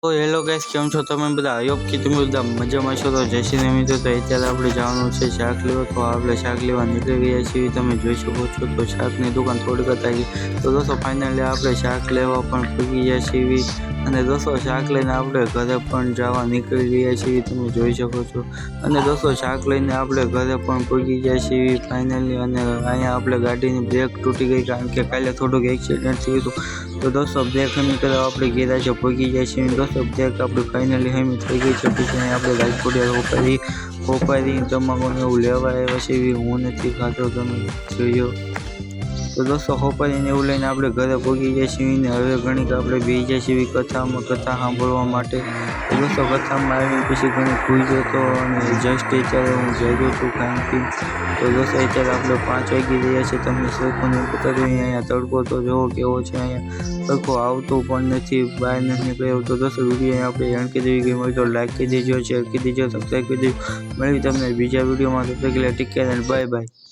તો hello guys, કેમ છો તમે બધા? આઈ હોપ કે તમે બધા મજામાં છો. તો જય શ્રી રામ મિત્રો. તો અત્યારે આપણે જવાનું છે શાક લેવા. તો આપણે શાક લેવા નીકળી ગયા છીએ, તમે જોઈ શકો છો. તો શાકની દુકાન થોડીક હતી. તો દોસ્તો ફાઇનલી આપણે શાક લેવા પણ પૂગી ગયા છીએ, અને દોસ્તો શાક લઈને આપણે ઘરે પણ જવા નીકળી ગયા છીએ, તમે જોઈ શકો છો. અને દોસ્તો શાક લઈને આપણે ઘરે પણ પૂગી ગયા છીએ ફાઇનલી. અને અહીંયા આપણે ગાડીની બ્રેક તૂટી ગઈ, કારણ કે કાલે થોડુંક એક્સિડન્ટ થયું હતું. તો દોસ્તો બ્રેક હમી કરવા આપણે ગેરાજે પહોંચી જાય છે. દોસ્તો બ્રેક આપણે ફાઇનલી હમી થઈ ગઈ છે. પછી અહીં આપણે રાજકોટ હોપારી તમાકુને એવું લેવા આવ્યા છે. એવી હું નથી ખાતો, તમે જોયો. તો દોસ્તો હોપારીને એવું લઈને આપણે ઘરે પહોંચી જાય છીએ, ને હવે ઘણીક આપણે બેસી જાય છીએ કથા સાંભળવા માટે. તો દોસ્તો કથામાં આવીને પછી ઘણી ખુઈ જતો, અને જસ્ટ અત્યારે હું જાગ્યો છું ખાઈ પી. તો દોસ્તો અત્યારે આપણે 5 વાગી રહ્યા છે. તમને સરખું નહીં બતાવ્યું, અહીંયા તડકો તો જોવો કેવો છે. અહીંયા સરખો આવતું પણ નથી, બહાર નથી નીકળ્યો. તો દોસ્તો વિડીયો આપણે એન્ડ કરી દેવી ગઈ હોય તો લાઈક કરી દેજો, શેર કરી દેજો, સબસ્ક્રાઈબ કરી દેજો. મળી તમને બીજા વિડીયોમાં. તો take care and bye bye.